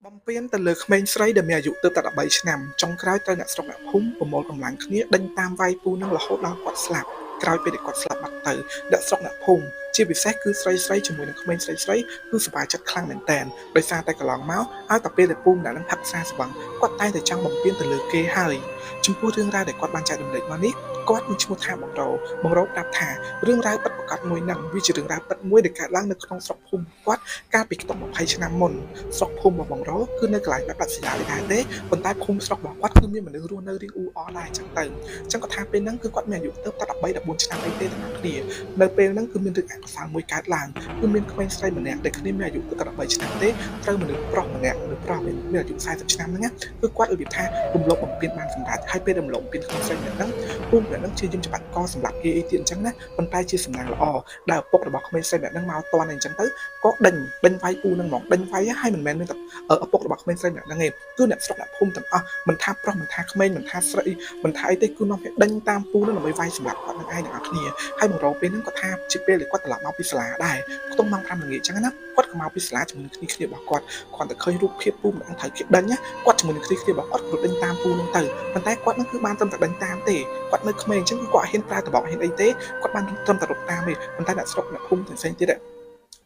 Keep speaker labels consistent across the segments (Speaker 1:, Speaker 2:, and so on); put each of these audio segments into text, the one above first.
Speaker 1: បំពេញទៅលើក្មេងស្រីដែលមានអាយុទើបតែ13ឆ្នាំចុងក្រោយត្រូវអ្នកស្រុកអ្នកភូមិប្រមូលកម្លាំងគ្នាដេញតាមវាយពូនឹងរហូតដល់គាត់ស្លាប់ក្រោយពេលដែលគាត់ស្លាប់បាត់ទៅអ្នកស្រុកអ្នកភូមិជាពិសេសគឺស្រីជាមួយនឹងក្មេងស្រីគឺសប្បាយចិត្តខ្លាំងមែនទែនដោយសារតែកន្លងមកឲ្យតែពេលដែលពូម្នាក់នឹងផឹកស្រាស្វឹងគាត់តែងតែចង់បំពេញទៅលើគេហើយចំពោះរឿងរ៉ាវដែលគាត់បានចែករំលែកមកនេះគាត់មានឈ្មោះថាបងរោប្រាប់ថារឿងរ៉ាវពិតប្រាកដមួយហ្នឹងវាជារឿងរ៉ាវពិតមួយដែលកើតឡើងនៅក្នុងស្រុកភូមិគាត់កាលពីខ្ទង់20ឆ្នាំមុនស្រុកភូមិរបស់បងរោគឺនៅកន្លែងបែបដាច់ស្រយាលដែរទេប៉ុន្តែភូមិស្រុករបស់គាត់គឺមានមនុស្សរស់នៅរៀងអ៊ូអរដែរអញ្ចឹងទៅអញ្ចឹងគាត់ថាពេលហ្នឹងគឺគាត់មានអាយុទៅតែ13 14ឆ្នាំអីទេទាំងអស់គ្នានៅពេលហ្នឹងគឺមានរឿងអកុសលមួយកើតឡើងគឺមានក្មេងស្រីម្នាក់ដែលគ្នាមានអាយុទៅតែ13ឆ្នាំទេត្រូវមនុស្សប្រុសម្នាក់មនុស្សប្រុសមានអាយុ40ឆ្នាំហ្នឹងគឺគាត់របៀបថារំលោភបំពានបានសម្រាប់ហើយពេលរំលោភបំពានក្មេងស្រីម្នាក់ហ្នឹងភូមិម្នាក់ហ្នឹងជាយឹមច្បាប់កសម្រាប់គេអីទៀតអញ្ចឹងណាប៉ុន្តែជាសំណាងល្អដែលឪពុករបស់ក្មេងស្រីម្នាក់ហ្នឹងមកតន់អញ្ចឹងទៅក៏ដេញវាយពូហ្នឹងហ្មងដេញវាយហើយមិនមែនមានតែឪពុករបស់ក្មេងស្រីម្នាក់ហ្នឹងទេគឺអ្នកស្រុកអ្នកភូមិទាំងអស់មិនថាប្រុសមិនថាក្មេងមិនថាស្រីមិនថាអីទេគឺនាំគេដេញតាមពូហ្នឹងដើម្បីវាយសម្រាប់គាត់នឹងឯងទាំងអស់គ្នាហើយមករកពេលហ្នឹងគាត់ថាជាពេលដែលគាត់ត្រឡប់មកពីសាលាដែរខ្ទង់ម៉ោង5ល្ងាចអញ្ចឹងណាគាត់ក៏មកពីសាលាជាមួយនឹងគ្នារបស់គាត់តែឃើញរូបភាពពូម្នាក់ត្រូវគេដេញគាត់ជាមួយនឹងគ្នារបស់គាត់គាត់ដេញតាមពូហ្នឹងទៅប៉ុន្តែគាត់នឹងគឺបានត្រឹមតែដេញតាមទេគាត់នៅក្មេងអញ្ចឹងគឺគាត់ហ៊ានប្រើតបហ៊ានអីទេគាត់បានត្រឹមតែរត់តាមទេប៉ុន្តែអ្នកស្រុកអ្នកភូមិផ្សេងៗទៀ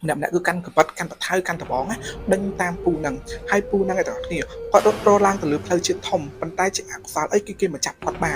Speaker 1: តម្នាក់គឺកាន់កប៉ាត់កាន់បថៅកាន់ដបងដេញតាមពូហ្នឹងហើយពូហ្នឹងឯទាំងគ្នាគាត់រត់ប្រឡើងទៅលើផ្លូវជាតិធំប៉ុន្តែជាអកុសលអីគឺគេមកចាប់គាត់ប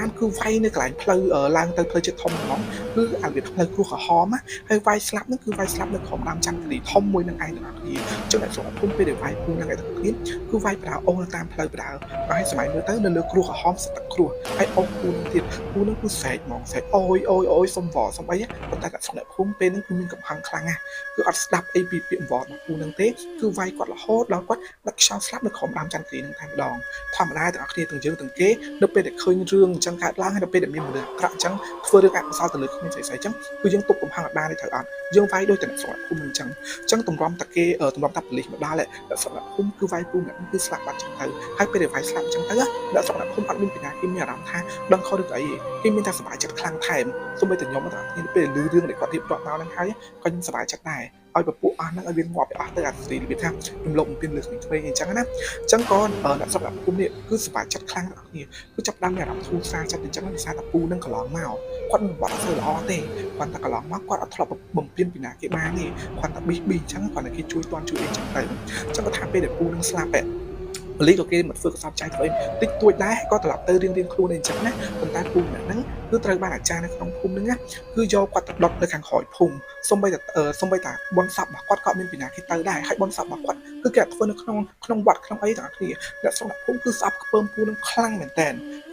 Speaker 1: ានគឺវាយនៅកន្លែងផ្លូវឡើងទៅផ្លូវជាតិធំហ្មងគឺអាវាផ្លូវគ្រោះក្រហមហើយវាយស្លាប់ហ្នឹងគឺវាយស្លាប់នៅក្រុមដើមចន្ទគិរីធំមួយនឹងឯទាំងគ្នាចឹងអ្នកស្រុកភូមិពេលដែលវាយពូហ្នឹងឯទាំងគ្នាគឺវាយបដៅអូនតាមផ្លូវបដៅហើយសម័យមើលទៅនៅលើគ្រោះក្រហមសទឹកគ្រោះហើយអូពូហ្នឹងទៀតពូហ្នឹងគឺស្រែកហ្មងស្រែកអូយសុំវ៉សុំអីប៉ុន្តែអ្នកស្រុកអ្នកភូមិពេលហ្នឹងគឺមានកំហឹងខ្លាំងណាស់គឺអត់ស្ដាប់អីពីពាក្យវត្តរបស់ពូនឹងទេគឺវាយគាត់រហូតដល់គាត់ដឹកខ្យល់ស្លាប់នៅក្រុមដើមចន្ទគិរីនឹងតែម្ដងធម្មតាទាំងអស់គ្នាទាំងយើងទាំងគេនៅពេលដែលឃើញរឿងអញ្ចឹងកើតឡើងហើយនៅពេលដែលមានមនុស្សអាក្រក់អញ្ចឹងធ្វើរឿងអកុសលទៅលើក្មេងស្រីអញ្ចឹងគឺយើងទប់កំហឹងអត់បានទេត្រូវអត់យើងវាយដូចតែអ្នកស្រុកភូមិអញ្ចឹងទម្រាំតាគេទម្រាំតាប៉ូលីសមកដល់អ្នកស្រុកភូមិគឺវាយពូម្នាក់គឺស្លាប់បាត់អញ្ចឹងទៅហើយពេលដែលវាយស្លាប់អញ្ចឹងទៅអ្នកស្រុកភូមិអត់មានបញ្ញាគេមានអារម្មណ៍ថាដឹងខុសឬក៏អីគេមានតែសប្បាយចិត្តខ្លាំងថែមសូម្បីតែខ្ញុំទាំងអស់គ្នាពេលឮរឿងដែលគាត់រៀបរាប់មកហ្នឹងហើយក៏ខ្ញុំសប្បាយចិត្តដែរឲ្យពពួកអស់ហ្នឹងឲ្យវាងាប់ទៅអស់ទៅអាស្រីរបៀបថារំលោភបំពានលើក្មេងៗអញ្ចឹងណាអញ្ចឹងក៏អ្នកស្រុកអ្នកភូមិនេះគឺសប្បាយចិត្តខ្លាំងទាំងអស់គ្នាគឺចាប់ដើមមានអារម្មណ៍ធូរស្រាលចិត្តអញ្ចឹងដោយសារតែពូនឹងកន្លងមកគាត់មិនបាត់អត់ទៅល្អទេគាត់តែកន្លងមកគាត់អត់ធ្លាប់បំពេញពីណាគេបានទេគាត់តែប៊ីអញ្ចឹងគាត់តែគេជួយតន់ជួយអីអញ្ចឹងទៅអញ្ចឹងគាត់ថាពេលដែលពូនឹងស្លាប់ប៉ូលីសក៏គេមិនធ្វើកសោបចាយធ្វើតិចតួចដែរក៏ត្រឡប់ទៅរៀងខ្លួនអីអញ្ចឹងណាប៉ុន្តែពូម្នាក់ហ្នឹងគឺត្រូវបានអាចារ្យនៅក្នុងភូមិហ្នឹងគឺយកគាត់ទៅដុតនៅខាងក្រោយភូមិសូម្បីតែបនសពរបស់គាត់ក៏មានពីណាគេទៅដែរហើយបនសពរបស់គាត់គឺគេធ្វើនៅក្នុងវត្តក្នុងអីទាំងអស់គ្នាអ្នកស្រុកអ្នកភូមិគឺស្អប់ខ្ពើមពូនឹងខ្លាំងមែនតើ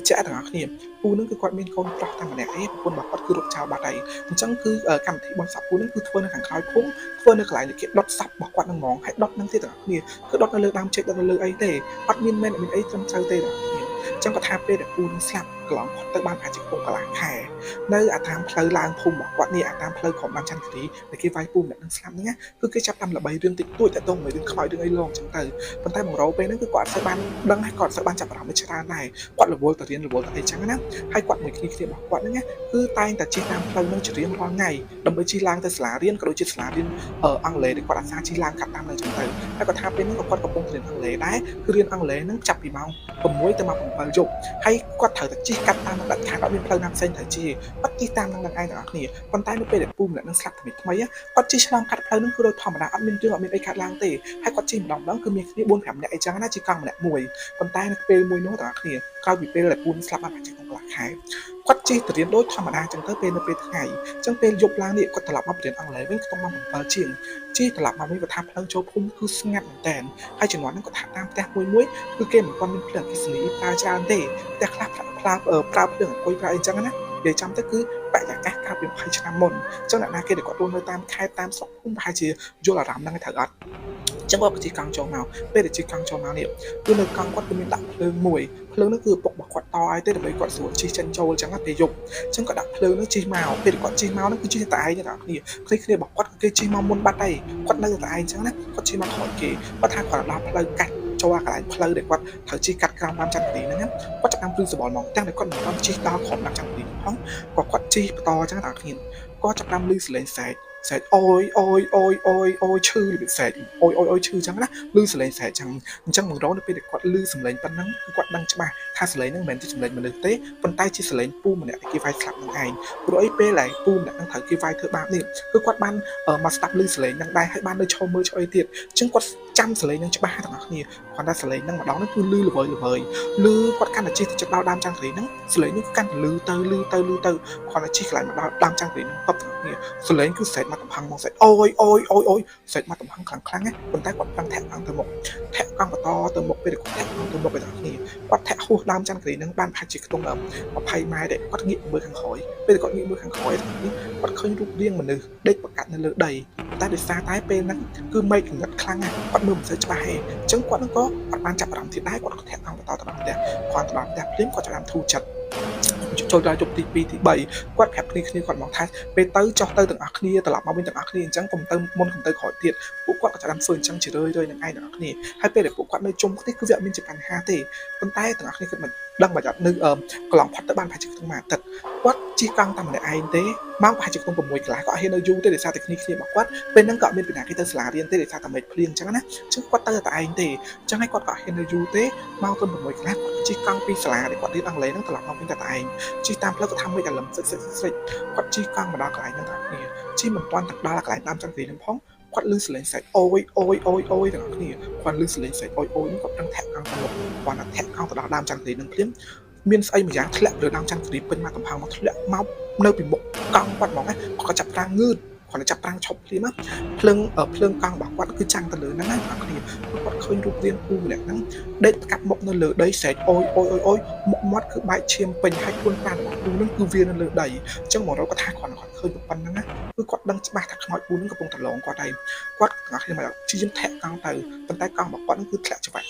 Speaker 1: ជាក់ទាំងអស់គ្នាពូនឹងគឺគាត់មានកូនប្រុសតែម្នាក់ឯងប្រពន្ធរបស់គាត់គឺរត់ចោលបាត់ហើយអញ្ចឹងគឺកម្មវិធីបនសពពូនឹងគឺធ្វើនៅខាងក្រោយភូមិធ្វើនៅកន្លែងគេដុតសពរបស់គាត់នឹងហ្មងហើយដុតនឹងទៀតទាំងអស់គ្នាគឺដុតនៅលើដើមចេកដុតនៅលើអីទេអត់មានមែនមានអីត្រឹមត្រូវទេទាំងអស់គ្នាអញ្ចឹងគាត់ថាពេលដែលពូនឹងស្លាប់កន្លងផុតទៅបានប្រហែលជា6កន្លះខែនៅអាតាមផ្លូវឡើងភូមិរបស់គាត់នេះអាតាមផ្លូវក្រុមបានចន្ទគិរីដែលគេវាយពូម្នាក់នឹងស្លាប់ហ្នឹងគឺគេចាប់តាមល្បីរឿងតិចតួចតែតងមួយរឿងខ្មោចរឿងអីឡងអញ្ចឹងទៅប៉ុន្តែមករោពេលហ្នឹងគឺគាត់អត់សូវបានដឹងហើយគាត់អត់សូវបានចាប់អារម្មណ៍ច្រើនដែរគាត់រវល់ទៅរៀនរវល់ទៅអីចឹងណាហើយគាត់មួយគ្នារបស់គាត់ហ្នឹងគឺតែងតែជិះតាមផ្លូវហ្នឹងជារៀងរាល់ថ្ងៃដើម្បីជិះឡើងទៅសាលារៀនក៏ដូចជាសាលារៀនអង់គ្លេសដែលគាត់អាសាជិះឡើងកាត់តាមនៅអញ្ចឹងទៅហើយគាត់ថាពេលហ្នឹងក៏គាត់កំពុងរៀនអង់គ្លេសដែរគឺរៀនអង់គ្លេសហ្នឹងចាប់ពីម៉ោង6ទៅម៉ោង7យប់ហើយគាត់ត្រូវតែជិះកាត់តាមដាច់ខាតអត់មានផ្លូវណាផ្សេងត្រូវជិះគាត់ជិះតាមនឹងឯងទាំងអស់គ្នាប៉ុន្តែនៅពេលដែលពូម្នាក់នឹងស្លាប់ថ្មីគាត់ជិះឆ្លងកាត់ផ្លូវហ្នឹងគឺដូចធម្មតាអត់មានរឿងអត់មានអីកើតឡើងទេហើយគាត់ជិះម្ដងគឺមានគ្នា4 5នាក់អីចឹងណាជិះកង់ម្នាក់មួយប៉ុន្តែនៅពេលមួយនោះទាំងអស់គ្នាក្រោយពីពេលដែលពូស្លាប់បានប្រហែលជាកន្លះខែគាត់ជិះទៅរៀនដូចធម្មតាចឹងទៅពេលនៅពេលថ្ងៃចឹងពេលយប់ឡើងនេះគាត់ត្រឡប់មករៀនអង់គ្លេសវិញខ្ទង់ម៉ោង7ជាងជិះត្រឡប់មកវិញគាត់ថាផ្លូវចូលភូមិគឺស្ងាត់មែនតើហើយជំនាន់ហ្នឹងគាត់ថាតាមផ្ទះមួយគឺគេមិនទាន់មានភ្លើងអគ្គិសនីប្រើច្រើនទេផ្ទះខ្លះប្រើភ្លើងអង្គុយប្រើអីចឹងណានិយាយចំទៅគឺបរិយាកាសកាលពី20ឆ្នាំមុនចឹងអ្នកណាគេដែលគាត់រស់នៅតាមខេត្តតាមស្រុកភូមិប្រហែលជាយល់អារម្មណ៍ហ្នឹងត្រូវអត់ចឹងគាត់ជិះកង់ចូលមកពេលដែលជិះកង់ចូលមកនេះគឺនៅកង់គាត់គឺមានដាក់ភ្លើងមួយភ្លើងនោះគឺពុករបស់គាត់តឲ្យទេដើម្បីគាត់ស្រួលជិះចិនចូលចឹងពេលយប់ចឹងគាត់ដាក់ភ្លើងនោះជិះមកពេលគាត់ជិះមកនោះគឺជិះតែឯងទេបងប្អូនគ្នារបស់គាត់គឺគេជិះមកមុនបាត់ហើយគាត់នៅតែឯងចឹងណាគាត់ជិះមកខ້ອຍគេគាត់ថាគាត់ដល់ផ្លូវកាត់ចូលកន្លែងផ្លូវដែលគាត់ត្រូវជិះកាត់ក្រោមតាមចន្ទគិរីហ្នឹងគាត់ចាប់តាមព្រឹងសបល់មកទាំងតែគាត់មិនបានជិះដល់ក្រុមតាមចន្ទគិរីផងគាត់ជិះបន្តចឹងបងប្អូនគាត់ចាប់តាមលឺសលេងសែក ស្រែកអូយឈឺរបៀបស្រែកអូយឈឺចឹងណាឮសំឡេងស្រែកចឹងអញ្ចឹងមករកនៅពេលដែលគាត់ឮសំឡេងប៉ុណ្ណឹងគឺគាត់ដឹងច្បាស់ថាសំឡេងហ្នឹងមិនមែនជាសំឡេងមនុស្សទេប៉ុន្តែជាសំឡេងពូម្នាក់ដែលគេវាយស្លាប់នឹងឯងព្រោះអីពេលដែលពូម្នាក់ហ្នឹងត្រូវគេវាយធ្វើបាបនេះគឺគាត់បានមកស្ដាប់ឮសំឡេងហ្នឹងដែរហើយបាននៅឈរមើលឈរអីទៀតអញ្ចឹងគាត់ចាំសំឡេងហ្នឹងច្បាស់ទាំងអស់គ្នាគាត់ថាសំឡេងហ្នឹងម្ដងហ្នឹងគឺឮល្វើយឮគាត់កាន់តែជិះទៅចិត្តដល់ដើមចន្ទគ្រីហ្នឹងសំឡេងហ្នឹងគឺកាន់តែឮទៅគាត់តែជិះកន្លែងមកដល់ដើមចន្ទគ្រីហ្នឹងពឹបទាំងអស់គ្នាសំឡេងគឺស្រែកមកតំផឹងមកស្រែកអូយស្រែកមកតំផឹងខ្លាំងណាស់ប៉ុន្តែគាត់ប្រឹងធាក់កង់ទៅមុខធាក់កង់បន្តទៅមុខពេលគាត់ធាក់កង់ទៅមុខទាំងអស់គ្នាគាត់ធាក់ហួសដើមចន្ទគ្រីហ្នឹងបានប្រហែលជាខ្ទង់20ម៉ែត្រដែរគាត់ងាកមើលខាងក្រោយពេលគាត់ងាកមើលខាងក្រោយទាំងនេះគាត់ឃើញរូបរាងមនុស្សដេកប្រកាត់នៅលើដីតែដោយសារតែពេលហ្នឹងគឺមេឃងងឹតខ្លាំងណាស់គាត់មើលមិនសូវច្បាស់ទេអញ្ចឹងគាត់នឹងក៏គាត់បានចាប់អារម្មណ៍ទៀតដែរគាត់ក៏ធាក់កង់បន្តទៅដល់ផ្ទះគាត់ទៅដល់ផ្ទះភ្លាមគាត់ចាប់អារម្មណ៍ធូរចិត្តចូលដល់ជប់ទី2ទី3គាត់ប្រាប់គ្នាគាត់មកថាពេលទៅចុះទៅទាំងអស់គ្នាត្រឡប់មកវិញទាំងអស់គ្នាអញ្ចឹងកុំទៅមុនកុំទៅក្រោយទៀតពួកគាត់ក៏ចាប់ធ្វើអញ្ចឹងជារឿយនឹងឯងទាំងអស់គ្នាហើយពេលដែលពួកគាត់នៅជុំគ្នាគឺវាអត់មានជាបញ្ហាទេប៉ុន្តែទាំងអស់គ្នាគាត់មិនដឹងបាច់អត់នៅកន្លងផុតទៅបានប្រហែលជាក្នុងមួយអាទិត្យគាត់ជិះកង់តែម្នាក់ឯងទេមកប្រហែលជាក្នុង6កន្លះក៏អត់ហ៊ាននៅយូរទេដោយសារតែគ្នារបស់គាត់ពេលហ្នឹងក៏អត់មានពីណាគេទៅសាលារៀនទេដោយសារតែមេឃភ្លៀងអញ្ចឹងណាអញ្ចឹងគាត់ទៅតែឯងទេអញ្ចឹងហើយគាត់ក៏អត់ហ៊ាននៅយូរទេមកទៅ6កន្លះគាត់ជិះកង់ពីសាលាដែលគាត់រៀនអង់គ្លេសហ្នឹងត្រឡប់មកវិញតែឯងជិះតាមផ្លូវក៏ថាមិនអារម្មណ៍សិចគាត់ជិះកង់មកដល់កន្លែងហ្នឹងទាំងគ្នាជិះមិនទាន់ទៅដល់កន្លែងដើមចន្ទគ្រីហ្នឹងផងគាត់ឮសំឡេងស្រែកអូយទាំងអស់គ្នាគាត់ឮសំឡេងស្រែកអូយនេះគាត់ប្រឹងធាក់កង់ទៅគាត់ធាក់កង់ទៅដល់ដើមចន្ទគ្រីហ្នឹងភ្លាមមានស្អីមួយយ៉ាងធ្លាក់លើដើមចន្ទគ្រីពេញមកកំផាំងមកធ្លាក់មកនៅពីមុខកង់គាត់ហ្មងគាត់ក៏ចាប់ប្រាំងងឿតគាត់ចាប់ប្រាំងឈប់ភ្លាមភ្លើងកង់របស់គាត់គឺចាំងទៅលើហ្នឹងណាបងប្អូនគាត់ឃើញរូបរាងពូម្នាក់ហ្នឹងដេកកាត់មុខនៅលើដីស្រែកអូយមុខមាត់គឺបែកឈាមពេញហើយខ្លួនប្រាណរបស់ពូហ្នឹងគឺវានៅលើដីអញ្ចឹងមករកគាត់ថាគាត់ឃើញប៉ុណ្ណឹងណាគឺគាត់ដឹងច្បាស់ថាខ្មោចពូហ្នឹងកំពុងតែឡងគាត់ហើយគាត់ទាំងអស់គ្នាមកជិះធាក់កង់ទៅប៉ុន្តែកង់របស់គាត់ហ្នឹងគឺធ្លាក់ច្បាស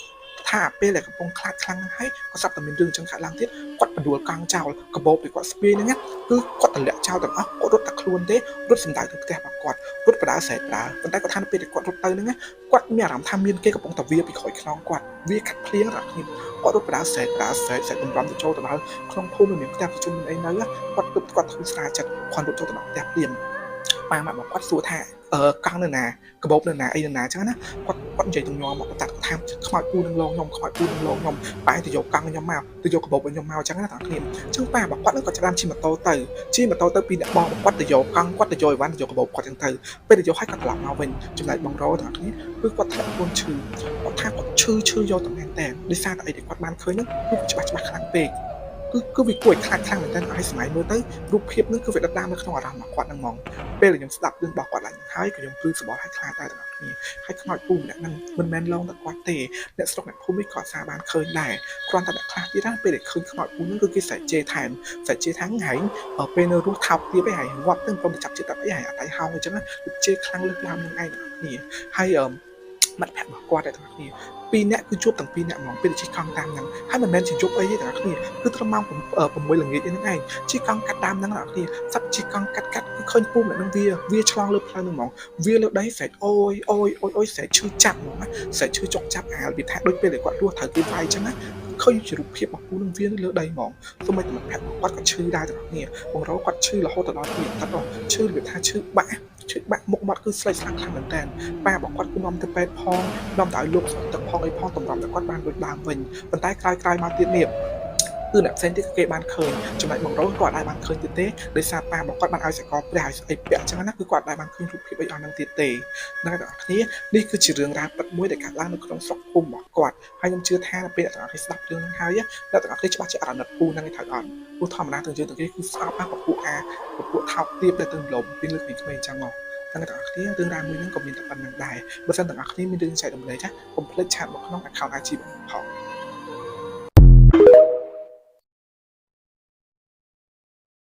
Speaker 1: ់ថាពេលដែលកំពុងខ្លាចខ្លាំងហ្នឹងហើយគាត់ស្រាប់តែមានរឿងចឹងកើតឡើងទៀតគាត់បដួលកង់ចោលកបោបពីគាត់ស្ពាយហ្នឹងគឺគាត់តម្លាក់ចោលទាំងអស់គាត់រត់តែខ្លួនទេរត់សំដៅទៅផ្ទះរបស់គាត់រត់បដាស្រែកប្រើប៉ុន្តែគាត់ថាពេលដែលគាត់រត់ទៅហ្នឹងគាត់មានអារម្មណ៍ថាមានគេកំពុងតែវាពីក្រោយខ្នងគាត់វាខាត់ភ្លៀងដល់គ្នាគាត់រត់បដាស្រែកបំរុំទៅចូលទៅដល់ក្នុងភូមិមានផ្ទះប្រជុំមានអីនៅគាត់ធូរស្រាលចិត្តគាត់រត់ចូលទៅដល់ផ្ទះភ្លាមប៉ាម៉ាក់របស់គាត់សួរថាកង់នៅណាកបោបនៅណាអីនៅណាចឹងណាគាត់និយាយទៅញោមមកគាត់ថាខ្មោចពូនឹងលងខ្ញុំខ្មោចពូនឹងលងខ្ញុំប៉ែទៅយកកង់ខ្ញុំមកទៅយកកបោបខ្ញុំមកចឹងណាបងប្អូនចឹងប៉ារបស់គាត់នឹងក៏ចាប់ជិះម៉ូតូទៅពីអ្នកបងគាត់ទៅយកកង់គាត់ទៅយកអីវ៉ាន់ទៅយកកបោបគាត់ចឹងទៅពេលទៅយកឲ្យគាត់ត្រឡប់មកវិញចំណែកបងរ៉ូបងប្អូនគឺគាត់ធ្លាក់ខ្លួនឈឺគាត់ថាគាត់ឈឺយកតែមែនតើដោយសារតែអីដែលគាត់បានឃើញហ្នឹងគឺច្បាស់ខ្លាំងពេកគឺវាគួរឲ្យខ្លាចខ្លាំងមែនតើឲ្យសម័យមើលទៅរូបភាពហ្នឹងគឺវាដិតដាមនៅក្នុងអារម្មណ៍របស់គាត់ហ្នឹងហ្មងពេលដែលខ្ញុំស្ដាប់រឿងរបស់គាត់ឡើងហើយក៏ខ្ញុំព្រឺសបល់ឲ្យខ្លាចដែរទាំងអស់គ្នាហើយខ្មោចពូម្នាក់ហ្នឹងមិនមែនឡងតែគាត់ទេអ្នកស្រុកអ្នកភូមិក៏សារបានឃើញដែរគ្រាន់តែអ្នកខ្លះទៀតណាពេលដែលឃើញខ្មោចពូហ្នឹងគឺគេស្រែកជេរថែមហ្នឹងពេលនៅរស់ថោកទៀតឯងវត្តទៅព្រមតែចាប់ចិត្តតែអីហើយអត់ឲ្យហោងអញ្ចឹងណាជេរខ្លាំងលើកឡើងនឹងឯងទាំងអស់គ្នាហើយមិត្តភក្តិរបស់គាត់ទាំងអស់គ្នា2នាក់គឺជួបទាំង2នាក់ហ្មងពេលជិះកង់តាមហ្នឹងហើយមិនមែនជាយប់អីទេទាំងអស់គ្នាគឺត្រឹមម៉ោង6ល្ងាចហ្នឹងឯងជិះកង់កាត់តាមហ្នឹងទាំងអស់គ្នាសាប់ជិះកង់កាត់គឺឃើញពូម្នាក់ហ្នឹងវាឆ្លងលើផ្លូវហ្នឹងហ្មងវាលើដីស្រែកអូយស្រែកឈឺចាប់ហ្មងណាស្រែកឈឺចុកចាប់អាលវាថាដូចពេលដែលគាត់រស់ត្រូវគេវាយអញ្ចឹងណាឃើញជារូបភាពរបស់ពូនឹងវានៅលើដីហ្មងសូម្បីតែមិត្តភក្តិគាត់ក៏ឈឺដែរទាំងអស់គ្នាបងរោគាត់ឈឺរហូតដល់2អាទិត្យឈឺវាថាឈឺបាក់មុខមាត់គឺស្លេកស្លាំងខ្លាំងមែនតើប៉ារបស់គាត់គឺនាំទៅពេទ្យផងនាំទៅឲ្យលោកស្រុកទឹកផងអីផងតម្រាប់តែគាត់បានដូចដើមវិញប៉ុន្តែក្រោយមកទៀតនេះគឺអ្នកផ្សេងទៀតគេបានឃើញចំណែកបងរោគាត់អាចបានឃើញទៀតទេដោយសារប៉ារបស់គាត់បានឲ្យសកលព្រះឲ្យអីពាក់អញ្ចឹងណាគឺគាត់អាចបានឃើញរូបភាពអីអស់ហ្នឹងទៀតទេណាបងប្អូននេះគឺជារឿងរ៉ាវពិតមួយដែលកើតឡើងនៅក្នុងស្រុកភូមិរបស់គាត់ហើយខ្ញុំជឿថាពេលអ្នកទាំងអស់គ្នាស្ដាប់រឿងហ្នឹងហើយអ្នកទាំងអស់គ្នាច្បាស់ជាអាណិតពូហ្នឹងឯងត្រូវអត់ពូធម្មតាទាំងយើងទាំងគេគឺស្អប់ណាស់ពពួកថោកទាបដែលទៅលំពីលើកពីក្មេងអញ្ចឹងមកទាំងអ្នកទាំងអស់គ្នារឿងរ៉ាវមួយហ្នឹងក៏មានតែប៉ុណ្្នឹងដែរបើសិនទាំងអស់គ្នាមានរឿងចែករំលែកណាកុំភ្លេចឆាតមកក្នុង account IG ផង